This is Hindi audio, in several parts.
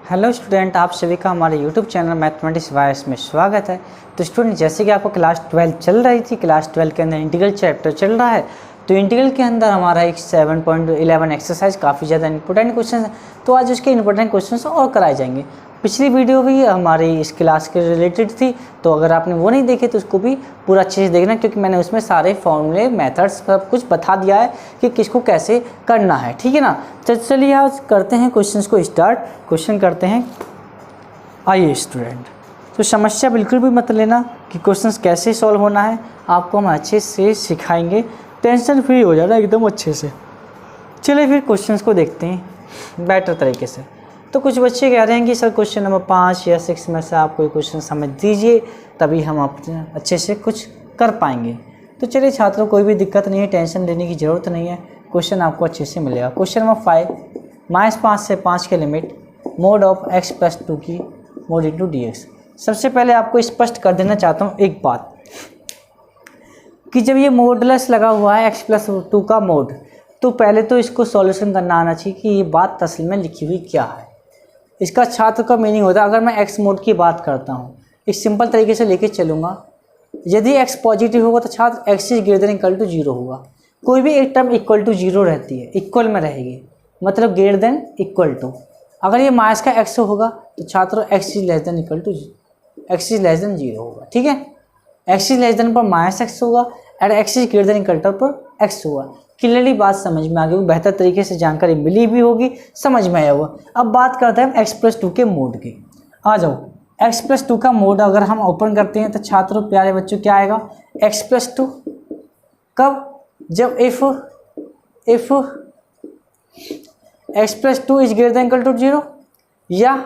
हेलो स्टूडेंट, आप सभी का हमारे यूट्यूब चैनल मैथमेटिक्स वायर्स में स्वागत है। तो स्टूडेंट, जैसे कि आपको क्लास 12 चल रही थी, क्लास 12 के अंदर इंटीग्रल चैप्टर चल रहा है। तो इंटीग्रल के अंदर हमारा एक 7.11 एक्सरसाइज काफ़ी ज़्यादा इंपॉर्टेंट क्वेश्चन है। तो आज उसके इंपॉर्टेंट क्वेश्चन और कराए जाएंगे। पिछली वीडियो भी हमारी इस क्लास के रिलेटेड थी, तो अगर आपने वो नहीं देखे तो उसको भी पूरा अच्छे से देखना, क्योंकि मैंने उसमें सारे फॉर्मूले मेथड्स सब कुछ बता दिया है कि किसको कैसे करना है। ठीक है ना। तो चलिए आज करते हैं क्वेश्चंस को स्टार्ट। क्वेश्चन करते हैं। आइए स्टूडेंट, तो समस्या बिल्कुल भी मत लेना कि क्वेश्चंस कैसे सॉल्व होना है, आपको हम अच्छे से सिखाएंगे। टेंशन फ्री हो जाना एकदम अच्छे से। चलिए फिर क्वेश्चंस को देखते हैं बेटर तरीके से। तो कुछ बच्चे कह रहे हैं कि सर क्वेश्चन नंबर 5 या 6 में से आप कोई क्वेश्चन समझ दीजिए, तभी हम अपने अच्छे से कुछ कर पाएंगे। तो चलिए छात्रों, कोई भी दिक्कत नहीं है, टेंशन लेने की ज़रूरत नहीं है, क्वेश्चन आपको अच्छे से मिलेगा। क्वेश्चन नंबर 5, -5 से 5 के लिमिट मोड ऑफ x + 2 की मोड इंटू dx। सबसे पहले आपको स्पष्ट कर देना चाहता हूँ एक बात कि जब ये मोडलेस लगा हुआ है x + 2 का मोड, तो पहले तो इसको सॉल्यूशन करना आना चाहिए कि ये बात असल में लिखी हुई क्या है। इसका छात्र का मीनिंग होता है, अगर मैं x मोड की बात करता हूँ, एक सिंपल तरीके से लेके चलूँगा, यदि x पॉजिटिव होगा तो छात्र x > 0 होगा। कोई भी एक टर्म इक्वल टू 0 रहती है, इक्वल में रहेगी, मतलब ग्रेटर देन इक्वल टू। अगर ये माइनस का x होगा तो छात्र x > 0 होगा। ठीक है, x > पर -x होगा और x > पर x होगा। क्लियरली बात समझ में आ गई, बेहतर तरीके से जानकारी मिली भी होगी, समझ में आया होगा। अब बात करते हैं x + 2 के मोड की। आ जाओ, x + 2 का मोड अगर हम ओपन करते हैं तो छात्रों प्यारे बच्चों क्या आएगा, x + 2 कब, जब इफ x + 2 > 0 या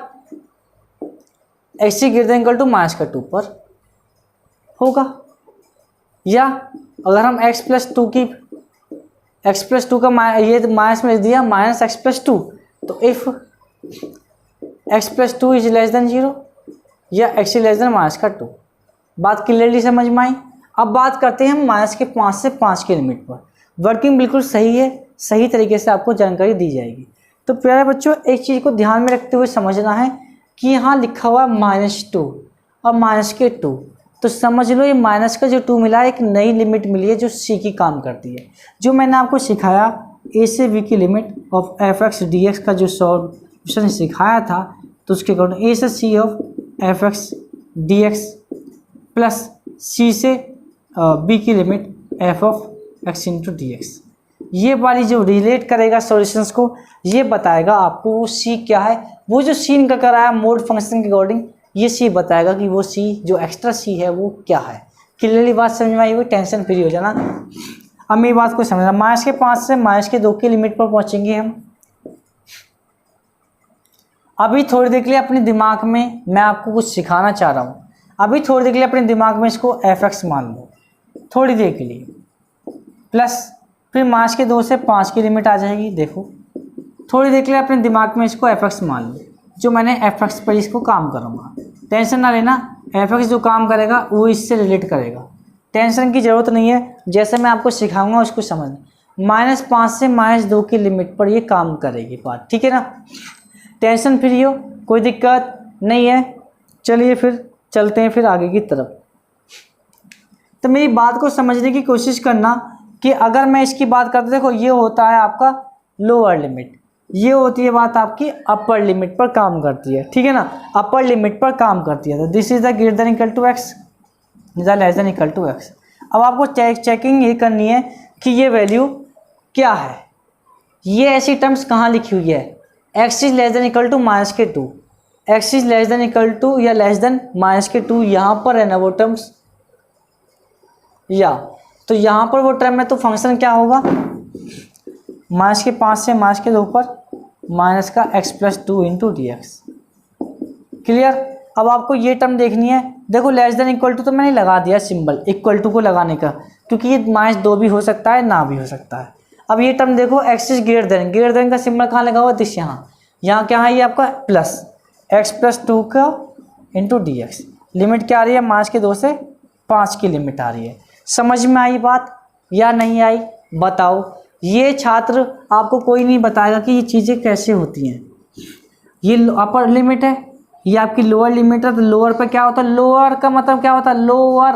x > -2 पर होगा, या अगर हम x + 2 का ये माइनस में दिया -x + 2, तो इफ x + 2 > 0 या x > -2। बात क्लियरली समझ में आई। अब बात करते हैं हम -5 से 5 के लिमिट पर। वर्किंग बिल्कुल सही है, सही तरीके से आपको जानकारी दी जाएगी। तो प्यारे बच्चों, एक चीज़ को ध्यान में रखते हुए समझना है कि यहाँ लिखा हुआ -2 और -2, तो समझ लो ये माइनस का जो 2 मिला है, एक नई लिमिट मिली है जो c की काम करती है। जो मैंने आपको सिखाया a से b की लिमिट ऑफ f(x) dx का जो सॉल्यूशन सिखाया था, तो उसके अकॉर्डिंग a से c of f(x) dx plus c से b की लिमिट f(x) dx। ये वाली जो रिलेट करेगा सॉल्यूशंस को, ये बताएगा आपको वो c क्या है। वो जो c का कराया मोड फंक्शन के अकॉर्डिंग, ये c बताएगा कि वो c जो एक्स्ट्रा c है वो क्या है। क्लियरली बात समझ में आई हुई, टेंशन फ्री हो जाना। अब मेरी बात को समझना, -5 से -2 की लिमिट पर पहुंचेंगे हम। अभी थोड़ी देर के लिए अपने दिमाग में मैं आपको कुछ सिखाना चाह रहा हूँ। अभी थोड़ी देर के लिए अपने दिमाग में इसको f(x) मान लो, थोड़ी देर के लिए, प्लस फिर -2 से 5 की लिमिट आ जाएगी। देखो, थोड़ी देर के लिए अपने दिमाग में इसको f(x) मान लो, जो मैंने f(x) पर इसको काम करूँगा। टेंशन ना लेना, f(x) जो काम करेगा वो इससे रिलेट करेगा, टेंशन की ज़रूरत नहीं है। जैसे मैं आपको सिखाऊंगा उसको समझना। -5 से -2 की लिमिट पर ये काम करेगी बात, ठीक है ना। टेंशन फ्री हो, कोई दिक्कत नहीं है। चलिए फिर चलते हैं फिर आगे की तरफ। तो मेरी बात को समझने की कोशिश करना कि अगर मैं इसकी बात करता, देखो ये होता है आपका लोअर लिमिट, ये होती है बात आपकी अपर लिमिट पर काम करती है, ठीक है ना, अपर लिमिट पर काम करती है। तो this is the greater than equal to x, the less than equal to x। अब आपको चेकिंग ये करनी है कि ये वैल्यू क्या है। ये ऐसी टर्म्स कहाँ लिखी हुई है, x > -2, x > या लेस देन -2, यहाँ पर है ना वो टर्म्स, या तो यहाँ पर वो टर्म है, तो फंक्शन क्या होगा, -5 से -2 पर माइनस का x + 2 × dx। क्लियर। अब आपको ये टर्म देखनी है। देखो लेस देन इक्वल टू तो मैंने लगा दिया सिंबल इक्वल टू को लगाने का, क्योंकि ये -2 भी हो सकता है, ना भी हो सकता है। अब ये टर्म देखो, x > ग्रेटर देन का सिंबल कहाँ लगा हुआ, दिस यहाँ क्या है, ये आपका प्लस x + 2 का × dx। लिमिट क्या आ रही है, -2 से 5 की लिमिट आ रही है। समझ में आई बात या नहीं आई, बताओ। ये छात्र आपको कोई नहीं बताएगा कि ये चीज़ें कैसे होती हैं। ये अपर लिमिट है, ये आपकी लोअर लिमिट है। तो लोअर पे क्या होता है, लोअर का मतलब क्या होता है, lower,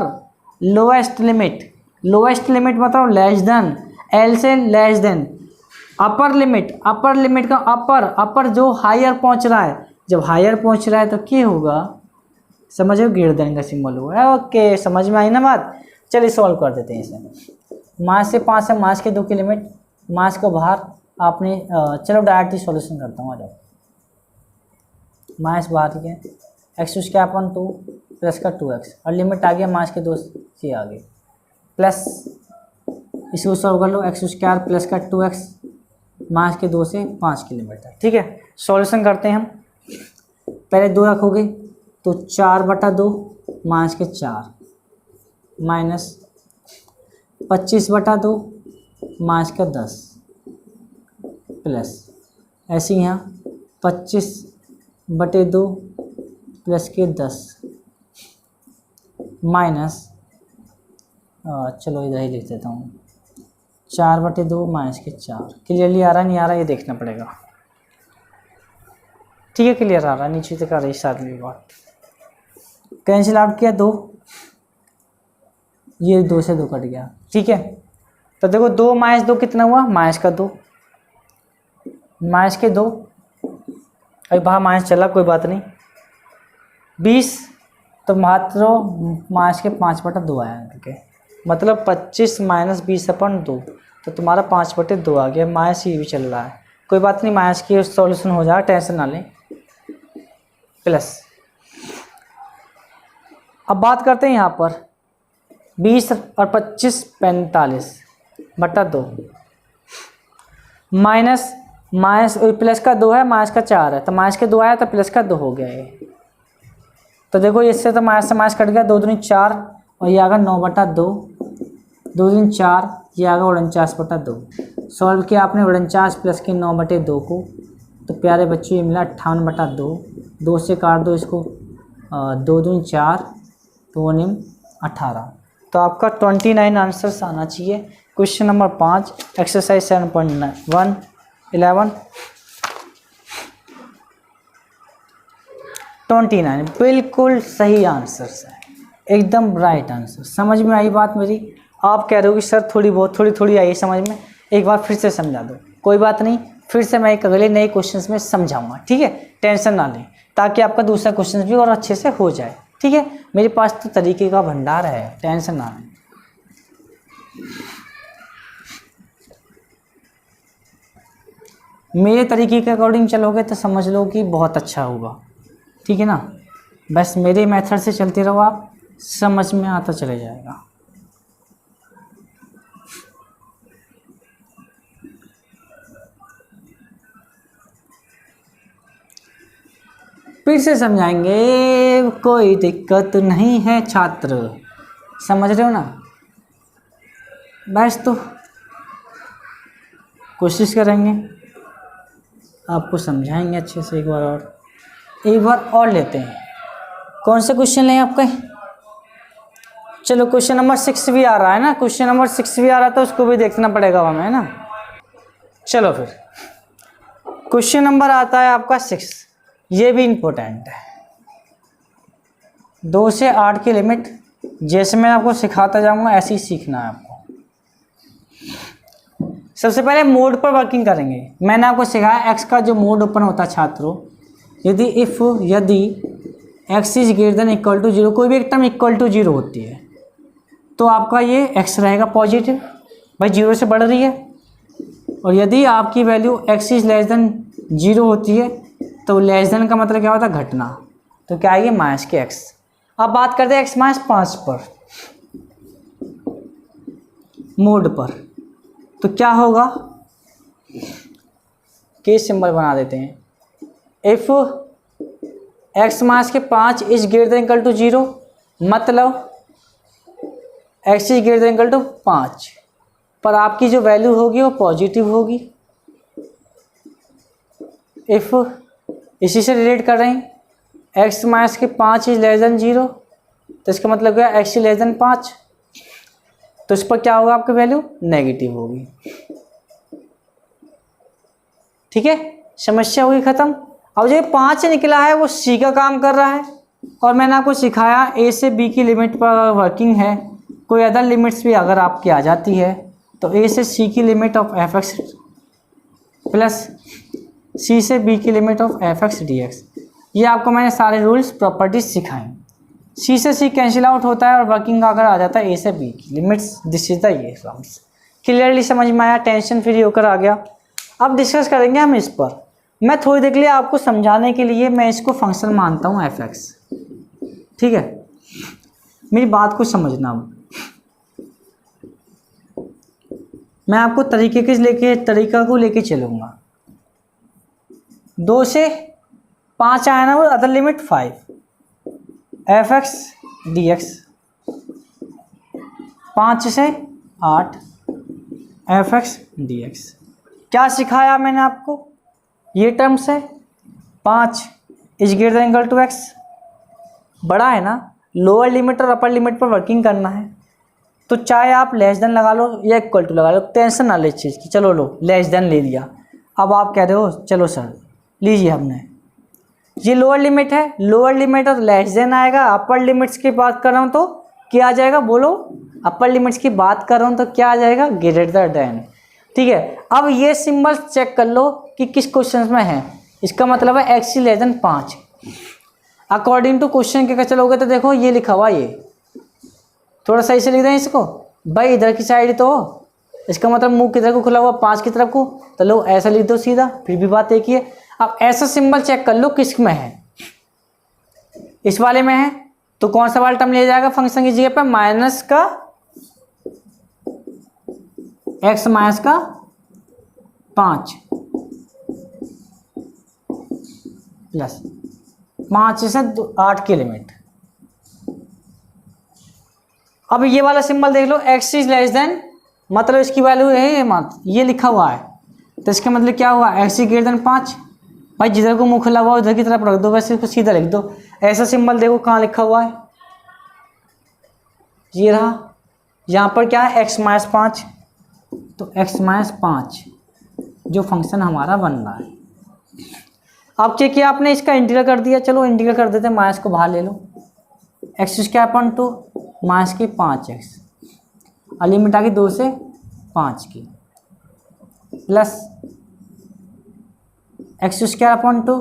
lowest limit. Lowest limit मतलब लेस देन, एल से less than. Upper limit, upper limit का अपर, अपर जो हायर पहुंच रहा है, जब हायर पहुंच रहा है तो क्या होगा, समझो, ग्रेटर देन का सिंबल होगा। ओके, समझ में आई ना बात। चलिए सॉल्व कर देते हैं इसे। मास से 5 है, मास के 2 की लिमिट, मास को बाहर आपने चलो डायरेक्टली सॉल्यूशन करता हूँ, आ जाओ। मास बाहर ही है, एक्स स्क्वायर अपन 2 प्लस का 2x, और लिमिट आ गया मास के 2 से आगे, प्लस इसको सॉल्व कर लो, एक्स स्क्वायर प्लस का 2x, मास के 2 से 5 की लिमिट है। ठीक है, सॉल्यूशन करते हैं हम। पहले 2 रखोगे तो 4/2 मास के 4 माइनस 25/2 मास का 10 प्लस ऐसे ही यहाँ 25/2 प्लस के 10 माइनस, चलो इधर ही लिख देता हूँ, 4/2 माइनस के 4। क्लियरली आ रहा नहीं आ रहा, ये देखना पड़ेगा। ठीक है, क्लियर आ रहा, नीचे तक आ रही साथ में बात। कैंसिल आउट किया 2, ये 2 से 2 कट गया। ठीक है, तो देखो 2 माइनस 2 कितना हुआ, माइनस का 2, माइनस के 2, अभी बाहर माइनस चला, कोई बात नहीं। 20 तो मात्र माइनस के 5/2 आया, ठीक है, मतलब 25 माइनस 20/2, तो तुम्हारा 5/2 आ गया। माइनस ये भी चल रहा है, कोई बात नहीं, माइनस की सॉल्यूशन हो जाएगा, टेंशन ना लें। प्लस अब बात करते हैं यहाँ पर 20 और 25 45/2 माइनस, माइनस प्लस का 2 है, माइनस का 4 है, तो माइनस के 2 आया तो प्लस का 2 हो गया ये। तो देखो इससे तो माइनस से माइनस कट गया, 2 दूनी 4 और ये आ गया 9/2, 2 दूनी 4, ये आ गया 49/2। सॉल्व किया आपने 49 प्लस के 9/2 को, तो प्यारे बच्चों ये मिला 58/2। 2 से काट दो इसको, 2 दूनी 4, 2 निम 18। तो आपका 29 आंसर्स आना चाहिए। क्वेश्चन नंबर 5 एक्सरसाइज 7.1 11 29 बिल्कुल सही आंसर्स है, एकदम राइट आंसर। समझ में आई बात मेरी? आप कह रहे हो कि सर थोड़ी बहुत थोड़ी थोड़ी आई समझ में, एक बार फिर से समझा दो। कोई बात नहीं, फिर से मैं एक अगले नए क्वेश्चंस में समझाऊंगा, ठीक है, टेंशन ना लें, ताकि आपका दूसरा क्वेश्चन भी और अच्छे से हो जाए। ठीक है, मेरे पास तो तरीके का भंडार है, टेंशन ना लें। मेरे तरीके के अकॉर्डिंग चलोगे तो समझ लो कि बहुत अच्छा होगा, ठीक है ना। बस मेरे मेथड से चलते रहो, आप समझ में आता चले जाएगा। फिर से समझाएंगे, कोई दिक्कत नहीं है छात्र, समझ रहे हो ना। बस तो कोशिश करेंगे, आपको समझाएंगे अच्छे से। एक बार और लेते हैं। कौन से क्वेश्चन लें आपका? चलो क्वेश्चन नंबर 6 भी आ रहा है ना, क्वेश्चन नंबर 6 भी आ रहा था, उसको भी देखना पड़ेगा हमें, है ना। चलो फिर क्वेश्चन नंबर आता है आपका 6, ये भी इम्पोर्टेंट है। 2 से 8 की लिमिट, जैसे मैं आपको सिखाता जाऊंगा ऐसे ही सीखना है आपको। सबसे पहले मोड पर वर्किंग करेंगे। मैंने आपको सिखाया एक्स का जो मोड ओपन होता है छात्रों, यदि x is greater than equal to 0, कोई भी एक टर्म इक्वल टू 0 होती है तो आपका ये एक्स रहेगा पॉजिटिव, भाई 0 से बढ़ रही है। और यदि आपकी value x is less than 0 होती है तो लेस देन का मतलब क्या होता है, घटना, तो क्या आएगी माइनस के एक्स। अब बात करते हैं एक्स माइनस 5 पर, मोड पर, तो क्या होगा, केस सिंबल बना देते हैं। इफ एक्स माइनस के 5 is greater than equal to 0, मतलब x is greater than equal to 5 पर आपकी जो वैल्यू होगी वो पॉजिटिव होगी। इफ इसी से रिलेट कर रहे हैं, एक्स माइनस के 5 इज लेस देन 0, तो इसका मतलब क्या, एक्स इज लेस देन 5, तो इस पर क्या होगा, आपकी वैल्यू नेगेटिव होगी। ठीक है, समस्या होगी खत्म। अब जो 5 निकला है वो सी का काम कर रहा है, और मैंने आपको सिखाया ए से बी की लिमिट पर वर्किंग है, कोई अदर लिमिट्स भी अगर आपकी आ जाती है तो ए से सी की limit of f x plus C से बी की limit of f x d x. ये आपको मैंने सारे रूल्स प्रॉपर्टीज सिखाए। सी से सी कैंसिल आउट होता है और वर्किंग अगर आ जाता है ए से बी की लिमिट्स, दिस इज द ये फॉर्म्स। क्लियरली समझ में आया, टेंशन फ्री होकर आ गया। अब डिस्कस करेंगे हम इस पर। मैं थोड़ी देर के लिए आपको समझाने के लिए मैं इसको फंक्शन मानता हूँ एफ एक्स, ठीक है। मेरी बात को समझना। मैं आपको तरीका को लेके चलूँगा। 2 से 5 आया ना, वो other limit 5 F x d x. 5 से 8 एफ एक्स डी एक्स। क्या सिखाया मैंने आपको? ये टर्म्स है 5 is greater than equal to x, बड़ा है ना, लोअर लिमिट और अपर लिमिट पर वर्किंग करना है, तो चाहे आप लेस देन लगा लो या इक्वल टू लगा लो, टेंशन ना ले इस चीज़ की। चलो लो, लेस देन ले लिया। अब आप कह रहे हो चलो सर लीजिए, हमने ये लोअर लिमिट है, लोअर लिमिट और लेस देन आएगा। अपर लिमिट्स की बात कर रहा हूँ तो क्या आ जाएगा, बोलो। अपर लिमिट्स की बात कर रहा हूँ तो क्या आ जाएगा, ग्रेटर देन, ठीक है। अब ये सिंबल चेक कर लो कि किस क्वेश्चन में है। इसका मतलब है x less than 5। According to question के चलोगे तो देखो ये लिखा हुआ, ये थोड़ा सही से लिख दें इसको भाई, इधर की साइड तो इसका मतलब मुंह किधर को खुला हुआ, 5 की तरफ को, तो लो ऐसा लिख दो सीधा, फिर भी बात एक ही है। अब ऐसा सिंबल चेक कर लो किस में है। इस वाले में है तो कौन सा वाला टर्म ले जाएगा फंक्शन की जगह पे, माइनस का एक्स माइनस का 5 प्लस 5 से 8 की लिमिट। अब ये वाला सिंबल देख लो, एक्स इज लेस देन, मतलब इसकी वैल्यू है ये लिखा हुआ है, तो इसका मतलब क्या हुआ, एक्स इज ग्रेटर देन 5। भाई जिधर को मुंह खुला हुआ उधर की तरफ रख दो, वैसे इसको सीधा लिख दो। ऐसा सिंबल देखो कहाँ लिखा हुआ है, ये रहा। यहाँ पर क्या है, एक्स माइनस 5, तो एक्स माइनस 5 जो फंक्शन हमारा बन रहा है। अब चेक किया आपने, इसका इंटीग्रल कर दिया। चलो इंटीग्रल कर देते हैं, माइनस को बाहर ले लो। एक्स स्क्वायर अपॉन 2 माइनस की 5x, और लिमिट आ गई 2 से 5 की, plus x square upon 2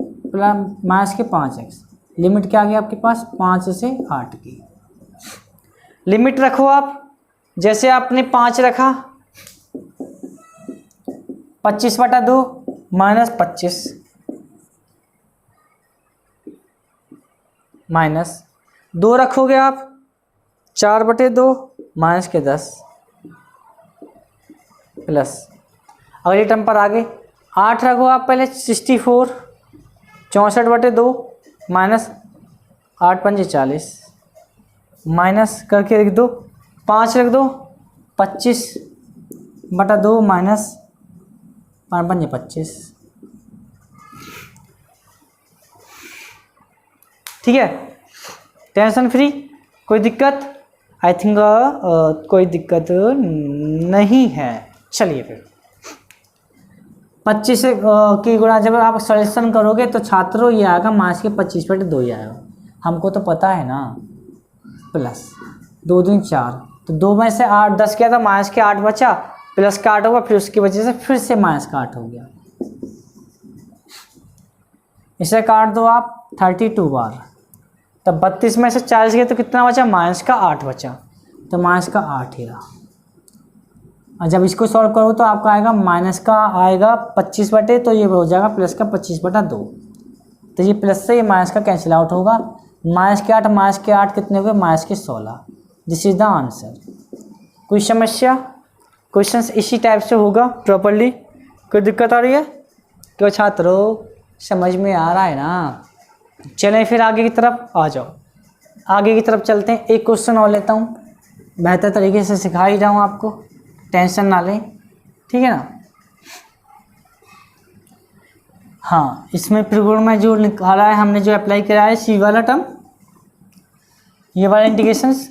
plus minus के 5x, लिमिट क्या आ गई आपके पास 5 से 8 की। लिमिट रखो आप, जैसे आपने 5 रखा, 25/2 माइनस 25 माइनस 2 रखोगे आप, 4/2 माइनस के 10 प्लस, अगले टर्म पर आगे 8 रखो आप पहले, 64 64/2 माइनस 8 पंजे 40 माइनस करके लिख दो, 5 रख दो, 25/2 माइनस 5 पंजे 25, ठीक है। टेंशन फ्री, कोई दिक्कत? आई थिंक कोई दिक्कत नहीं है। चलिए फिर 25 से की गुणा जब आप सॉल्यूशन करोगे तो छात्रों ये आएगा माइनस के 25/2 ही आएगा, हमको तो पता है ना, प्लस 2 दूनी 4, तो 2 में से 8 10 किया था, माइनस के 8 बचा, प्लस का 8 होगा, फिर उसकी वजह से फिर से माइनस का 8 हो गया। इसे काट दो आप 32 बार, तब 32 में से 40 गए तो कितना बचा, माइनस का 8 बचा, तो माइनस का 8 ही रहा। और जब इसको सॉल्व करो तो आपका आएगा माइनस का आएगा 25 तो ये हो जाएगा प्लस का 25/2, तो ये प्लस से ये माइनस का कैंसिल आउट होगा। माइनस के 8 कितने हो गए, माइनस के 16। This is the answer. कोई समस्या? क्वेश्चंस इसी टाइप से होगा प्रॉपर्ली। कोई दिक्कत आ रही है? तो छात्रों समझ में आ रहा है ना? चलें फिर आगे की तरफ आ जाओ, आगे की तरफ चलते हैं। एक क्वेश्चन और लेता हूँ, बेहतर तरीके से सिखा ही जाऊँ आपको, टेंशन ना लें, ठीक है ना। हाँ, इसमें त्रिकोण में जो निकाला है हमने, जो अप्लाई करा है सी वाला टर्म, ये वाला इंटीग्रेशंस,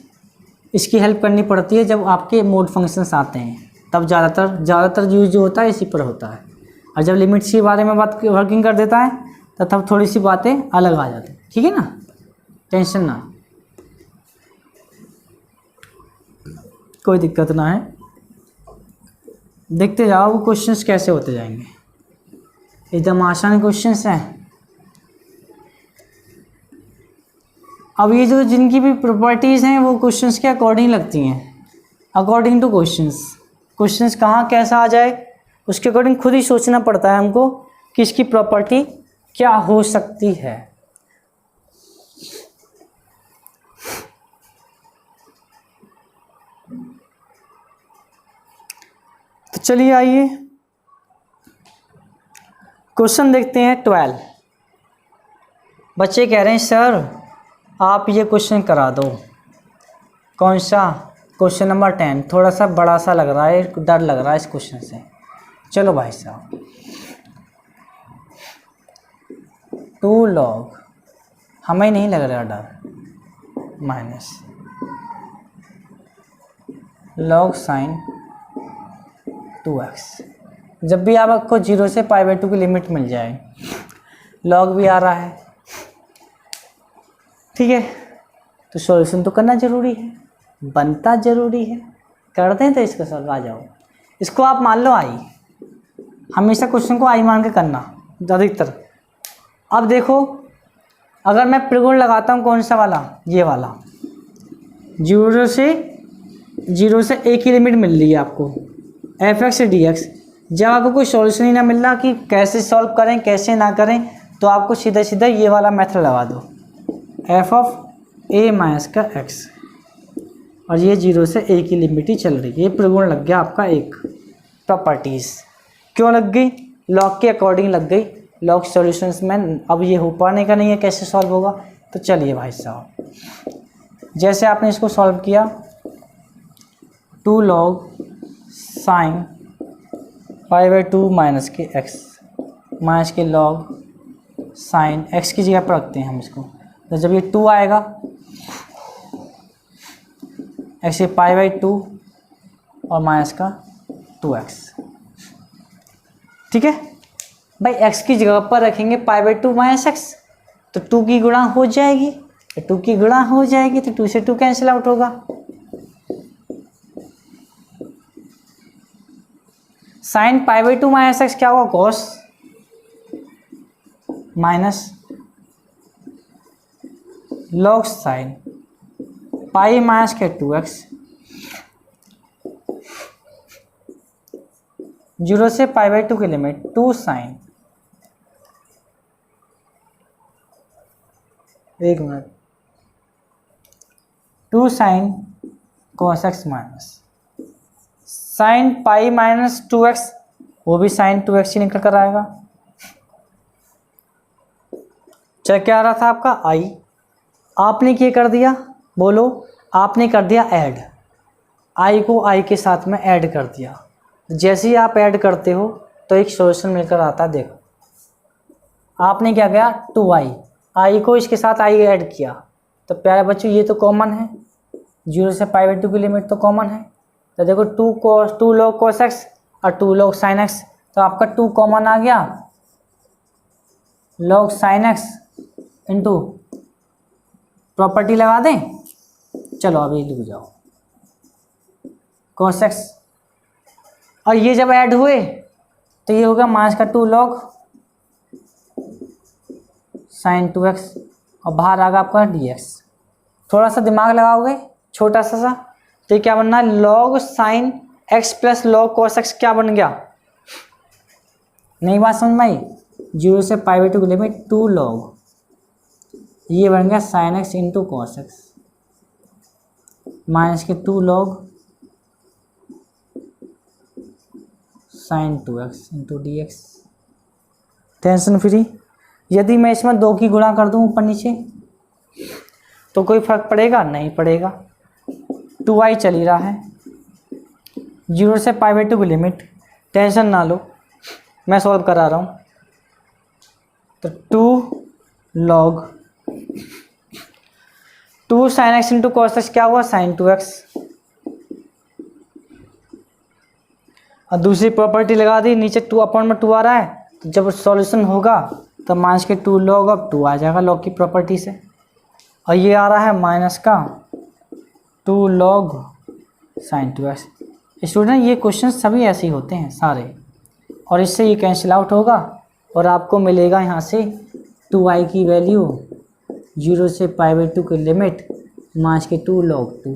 इसकी हेल्प करनी पड़ती है जब आपके मोड फंक्शंस आते हैं, तब ज़्यादातर यूज जो होता है इसी पर होता है। और जब लिमिट्स के बारे में बात वर्किंग कर देता है तो तब थोड़ी सी बातें अलग आ जाती, ठीक है ना, टेंशन ना, कोई दिक्कत ना है। देखते जाओ वो क्वेश्चंस कैसे होते जाएंगे, एकदम आसान क्वेश्चंस हैं। अब ये जो जिनकी भी प्रॉपर्टीज़ हैं वो क्वेश्चंस के अकॉर्डिंग लगती हैं, अकॉर्डिंग टू क्वेश्चंस। क्वेश्चंस कहाँ कैसा आ जाए उसके अकॉर्डिंग खुद ही सोचना पड़ता है हमको कि इसकी प्रॉपर्टी क्या हो सकती है। तो चलिए आइए क्वेश्चन देखते हैं 12। बच्चे कह रहे हैं सर आप ये क्वेश्चन करा दो। कौन सा? Question number 10। थोड़ा सा बड़ा सा लग रहा है, डर लग रहा है इस क्वेश्चन से। चलो भाई साहब, 2 log, हमें नहीं लग रहा डर, माइनस log साइन 2x। जब भी आपको 0 से π/2 की लिमिट मिल जाए, log भी आ रहा है, ठीक है, तो सॉल्यूशन तो करना ज़रूरी है, बनता ज़रूरी है। करते हैं तो इसका सॉल्व आ जाओ। इसको आप मान लो आई, हमेशा क्वेश्चन को आई मान के करना अधिकतर। अब देखो अगर मैं त्रिगुण लगाता हूँ, कौन सा वाला? ये वाला। 0 से a की लिमिट मिल रही है आपको, f(x) dx। जब आपको कोई सॉल्यूशन ही ना मिल रहा कि कैसे सॉल्व करें कैसे ना करें, तो आपको सीधा सीधा ये वाला मेथड लगा दो, f(a - x), और ये 0 से a की लिमिट ही चल रही है। ये त्रिगुण लग गया आपका एक प्रॉपर्टीज़। क्यों लग गई? लॉग के अकॉर्डिंग लग गई। लॉग सॉल्यूशंस में अब ये हो पाने का नहीं है, कैसे सॉल्व होगा। तो चलिए भाई साहब, जैसे आपने इसको सॉल्व किया, 2 log साइन π/2 माइनस के x, माइनस के log साइन x की जगह पर रखते हैं हम इसको। तो जब ये 2 आएगा, x ये π/2 और माइनस का 2x, ठीक है भाई। x की जगह पर रखेंगे π/2 माइनस x, तो 2 की गुणा हो जाएगी, तो 2 की गुणा हो जाएगी तो 2 से 2 कैंसिल आउट होगा। साइन π/2 माइनस x क्या होगा? Cos minus log sine pi minus के 2x। 0 से π/2 की लिमिट 2 साइन, एक minute, 2 sine cos x minus sine pi minus 2x, वो भी साइन 2x ही निकल कर आएगा। चल क्या आ रहा था आपका? i, आपने क्या कर दिया? बोलो, आपने कर दिया ऐड, i को i के साथ में ऐड कर दिया। जैसे ही आप ऐड करते हो तो एक सॉल्यूशन मिलकर आता है। देखो आपने क्या किया, 2i, i को इसके साथ i ऐड किया, तो प्यारे बच्चों ये तो कॉमन है, 0 से π/2 की लिमिट तो कॉमन है। तो देखो 2 log cos x और 2 log sin x, तो आपका 2 कॉमन आ गया, log sin x into property लगा दें। चलो अभी लिख जाओ cos x, और ये जब ऐड हुए तो ये होगा माइनस का 2 log sin 2x, और बाहर आ गया आपका dx। थोड़ा सा दिमाग लगाओगे छोटा सा, तो क्या बनना है? log sin x plus log cos x क्या बन गया? नई बात समझ में आई? 0 से π/2 की लिमिट 2 log, ये बन गया sin x into cos x, minus के 2 log sin 2x into dx। Tension free. यदि मैं इसमें 2 की गुणा कर दूं ऊपर नीचे तो कोई फर्क पड़ेगा? नहीं पड़ेगा। 2i चल ही रहा है, 0 से π/2 की लिमिट, टेंशन ना लो मैं सॉल्व करा रहा हूँ। तो 2 log 2 sin x into cos x क्या हुआ? sin 2x, और दूसरी प्रॉपर्टी लगा दी, नीचे 2 अपॉन में 2 आ रहा है, तो जब सॉल्यूशन होगा तो माइनस के 2 log ऑफ 2 आ जाएगा log की प्रॉपर्टी से। और ये आ रहा है माइनस का 2 log sin 2x। स्टूडेंट ये क्वेश्चन सभी ऐसे ही होते हैं सारे, और इससे ये कैंसिल आउट होगा और आपको मिलेगा यहाँ से 2i की वैल्यू 0 से π/2 की लिमिट माइनस के 2 log 2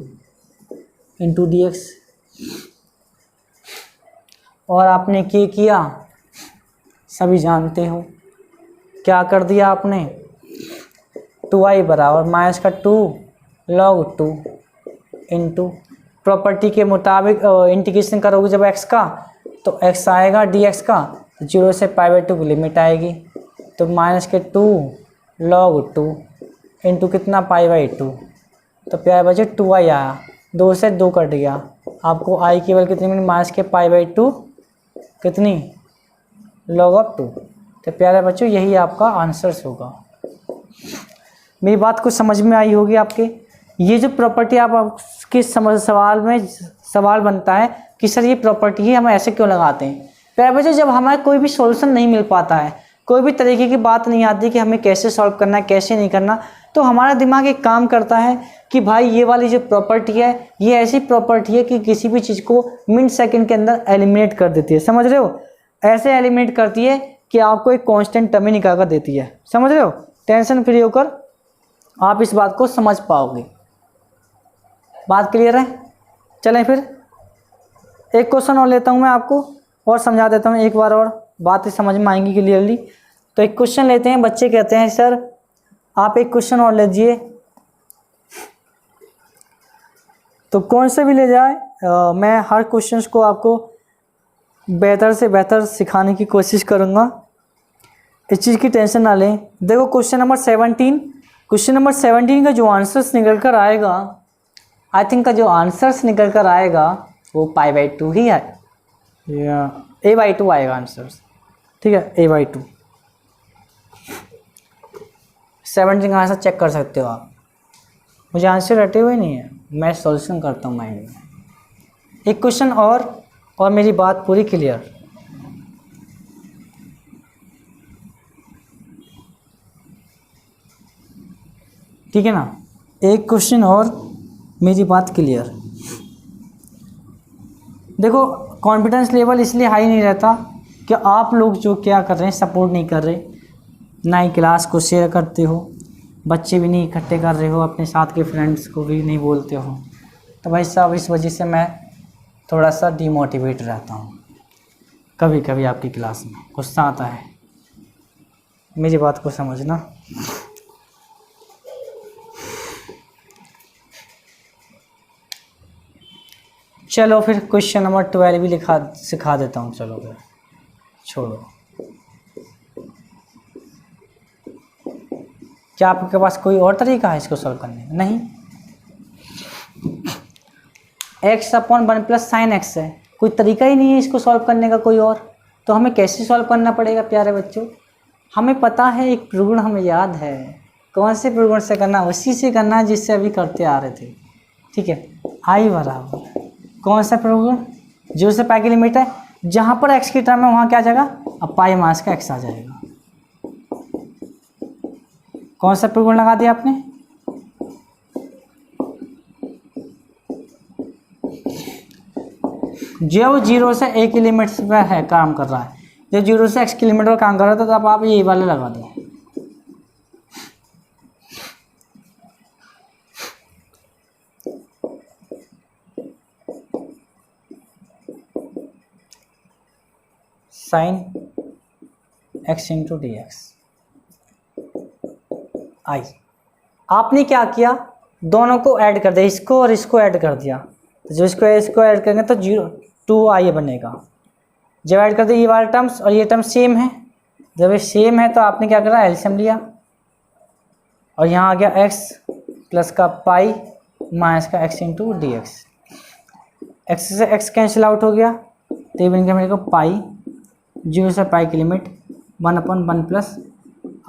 इंटू dx। और आपने क्या किया सभी जानते हो, क्या कर दिया आपने, 2i बराबर माइनस का 2 log 2 इंटू प्रॉपर्टी के मुताबिक इंटीग्रेशन करोगे जब x का तो x आएगा dx का 0 से π/2 की लिमिट आएगी, तो माइनस के 2 log 2 इंटू कितना π/2, तो प्यारे बच्चे 2i आया, 2 से 2 कट गया, आपको i की वैल्यू कितनी मिली माइनस के π/2 कितनी log ऑफ 2। तो प्यारे बच्चों यही आपका आंसर्स होगा। मेरी बात कुछ समझ में आई होगी आपके। ये जो प्रॉपर्टी आपके सवाल बनता है कि सर ये प्रॉपर्टी ही हम ऐसे क्यों लगाते हैं। प्यारे बच्चों जब हमारे कोई भी सॉल्यूशन नहीं मिल पाता है, कोई भी तरीके की बात नहीं आती कि हमें कैसे सॉल्व करना है कैसे नहीं करना, तो हमारा दिमाग एक काम करता है कि भाई ये वाली जो प्रॉपर्टी है ये ऐसी प्रॉपर्टी है कि किसी भी चीज़ को मिनट सेकंड के अंदर एलिमिनेट कर देती है। समझ रहे हो, ऐसे एलिमिनेट करती है कि आपको एक कांस्टेंट टर्म ही निकाल कर देती है। समझ रहे हो, टेंशन फ्री होकर आप इस बात को समझ पाओगे। बात क्लियर है। चलें फिर एक क्वेश्चन और लेता हूँ मैं आपको और समझा देता हूँ एक बार और, बातें समझ में आएंगी क्लियरली। तो एक क्वेश्चन लेते हैं, बच्चे कहते हैं सर आप एक क्वेश्चन और लीजिए, तो कौन से भी ले जाए मैं हर क्वेश्चंस को आपको बेहतर से बेहतर सिखाने की कोशिश करूँगा, इस चीज़ की टेंशन ना लें। देखो क्वेश्चन नंबर 17 का जो आंसर्स निकल कर आएगा, आई थिंक का जो आंसर्स निकल कर आएगा वो π/2 ही है या a/2 आएगा आंसर्स। ठीक है, a/2। 17 का आंसर चेक कर सकते हो आप, मुझे आंसर रटे हुए नहीं है, मैं सॉल्यूशन करता हूँ माइंड में। एक क्वेश्चन और मेरी बात पूरी क्लियर। ठीक है ना, एक क्वेश्चन और मेरी बात क्लियर। देखो कॉन्फिडेंस लेवल इसलिए हाई नहीं रहता कि आप लोग जो क्या कर रहे हैं सपोर्ट नहीं कर रहे, ना ही क्लास को शेयर करते हो, बच्चे भी नहीं इकट्ठे कर रहे हो, अपने साथ के फ्रेंड्स को भी नहीं बोलते हो, तो भाई साहब इस वजह से मैं थोड़ा सा डिमोटिवेट रहता हूँ। कभी कभी आपकी क्लास में गुस्सा आता है, मेरी बात को समझना। चलो फिर क्वेश्चन नंबर 12 भी सिखा देता हूँ। चलो फिर छोड़ो, क्या आपके पास कोई और तरीका है इसको सॉल्व करने का? नहीं, x/1 + sin x है, कोई तरीका ही नहीं है इसको सॉल्व करने का कोई और, तो हमें कैसे सॉल्व करना पड़ेगा प्यारे बच्चों? हमें पता है एक प्रगुण हमें याद है, कौन से प्रगुण से करना, उसी से करना है जिससे अभी करते आ रहे थे। ठीक है, i बराबर कौन सा प्रगुण, 0 से π की लिमिट है, जहाँ पर x की टर्म है वहाँ क्या आ जाएगा, अब पाई माइनस का x आ जाएगा। कौन सा प्रगुण लगा दिया आपने, जब 0 से a की लिमिट पर है काम कर रहा है, जब 0 से x की लिमिट पर काम कर रहा था तब आप ये वाले लगा दो। sin x इंटू dx आई। आपने क्या किया, दोनों को ऐड कर दिया, इसको और इसको ऐड कर दिया, तो जो इसको ऐड करेंगे तो 2i बनेगा। जब ऐड कर दिया ये वाले टर्म्स और ये टर्म सेम है, जब ये सेम है तो आपने क्या करा, एलसीएम लिया और यहाँ आ गया x प्लस का पाई माइनस का x into d x. X से x कैंसिल आउट हो गया तो ये बन गया मेरे को पाई, 0 से पाई की लिमिट 1/1 प्लस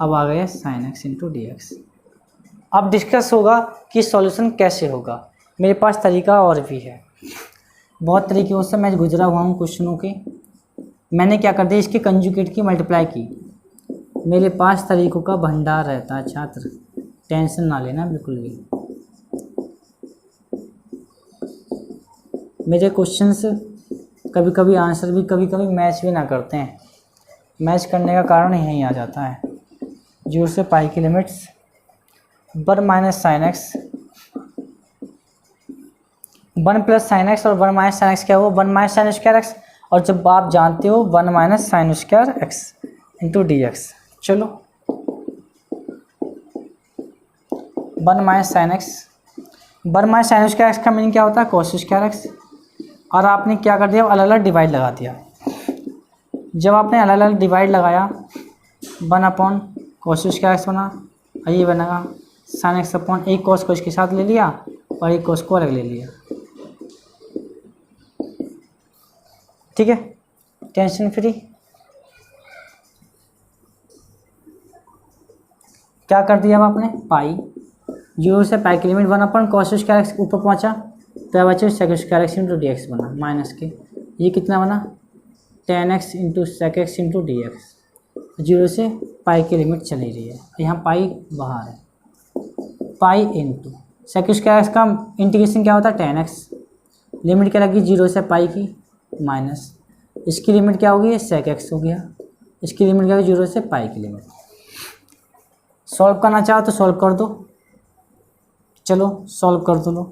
अब आ गया sin x into d x. अब डिस्कस होगा कि सॉल्यूशन कैसे होगा। मेरे पास तरीका और भी है, बहुत तरीके से मैं गुजरा हुआ हूँ क्वेश्चनों के। मैंने क्या कर दिया, इसके कंजुगेट की मल्टीप्लाई की, मेरे पास तरीकों का भंडार रहता है छात्र, टेंशन ना लेना बिल्कुल भी। मेरे क्वेश्चंस कभी कभी आंसर भी कभी कभी मैच भी ना करते हैं। मैच करने का कारण यही आ जाता है। 0 से पाई की limits 1 minus sine x, 1 plus sine x और 1 माइनस साइन एक्स क्या हुआ, 1 माइनस साइन स्क्वायर एक्स। और जब आप जानते हो 1 minus sine square x into d x. चलो 1 minus sine x, 1 minus sine square x का मीनिंग क्या होता है, कोस स्क्वायर एक्स। और आपने क्या कर दिया, अलग अलग डिवाइड लगा दिया। जब आपने अलग अलग डिवाइड लगाया 1 अपॉन कोस स्क्वायर एक्स बना, और ये बनेगा साइन एक्स अपॉन, एक कोस को इसके साथ ले लिया और एक कोस को अलग ले लिया। ठीक है, टेंशन फ्री। क्या कर दिया अब आपने, पाई 0 से पाई की limit 1 upon cos square x ऊपर पहुंचा तो बच्चे sec square x into d x बना माइनस के। ये कितना बना, tan x into sec x into d x. 0 से पाई की लिमिट चली रही है, यहाँ पाई बाहर है, pi into sec square x का इंटीग्रेशन क्या होता है, tan x। लिमिट क्या लगी 0 से पाई की माइनस, इसकी लिमिट क्या होगी, सेक एक्स हो गया। इसकी लिमिट क्या होगी 0 से पाई की लिमिट। सॉल्व करना चाहो तो सॉल्व कर दो, चलो सॉल्व कर दो लो।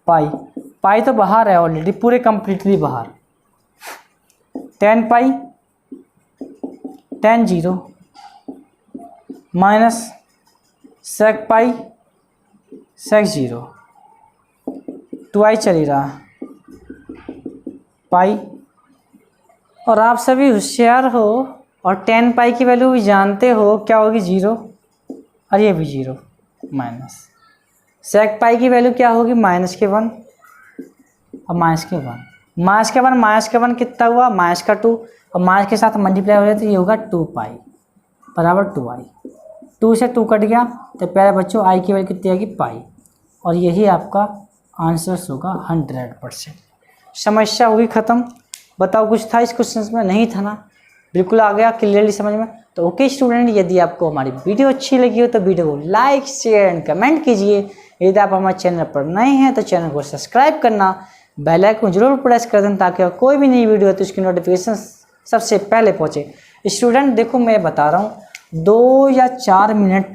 पाई, पाई तो बाहर है ऑलरेडी, पूरे कंप्लीटली बाहर। tan पाई tan 0 माइनस सेक पाई सेक 0, 2i चल ही रहा पाई। और आप सभी होशियार हो और tan पाई की वैल्यू भी जानते हो क्या होगी 0, और ये भी 0 माइनस सेक पाई की वैल्यू क्या होगी माइनस के 1 और माइनस के 1, माइनस के 1 माइनस के 1 कितना हुआ माइनस का 2, और माइनस के साथ मल्टीप्लाई हो जाए तो ये होगा 2 पाई बराबर 2i। 2 से 2 कट गया तो प्यारे बच्चों आई की वैल्यू कितनी आएगी पाई, और यही आपका आंसर्स होगा 100%। समस्या होगी ख़त्म। बताओ कुछ था इस क्वेश्चन में, नहीं था ना, बिल्कुल आ गया क्लियरली समझ में। तो ओके स्टूडेंट, यदि आपको हमारी वीडियो अच्छी लगी हो तो वीडियो को लाइक शेयर एंड कमेंट कीजिए। यदि आप हमारे चैनल पर नए हैं तो चैनल को सब्सक्राइब करना, बेल आइकन जरूर प्रेस कर दें ताकि कोई भी नई वीडियो हो तो उसकी नोटिफिकेशन सबसे पहले पहुंचे। स्टूडेंट देखो मैं बता रहा हूँ, 2 या 4 मिनट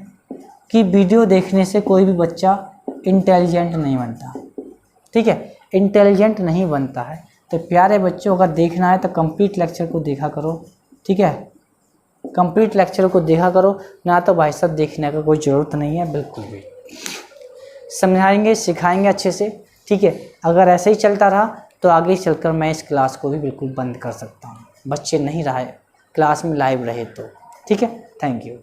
की वीडियो देखने से कोई भी बच्चा इंटेलिजेंट नहीं बनता, ठीक है, इंटेलिजेंट नहीं बनता है। तो प्यारे बच्चों अगर देखना है तो कंप्लीट लेक्चर को देखा करो, ठीक है, कंप्लीट लेक्चर को देखा करो, ना तो भाई साहब देखने का कोई ज़रूरत नहीं है बिल्कुल भी। समझाएंगे सिखाएंगे अच्छे से, ठीक है। अगर ऐसे ही चलता रहा तो आगे चलकर मैं इस क्लास को भी बिल्कुल बंद कर सकता हूँ, बच्चे नहीं रहे क्लास में लाइव रहे तो, ठीक है। Thank you.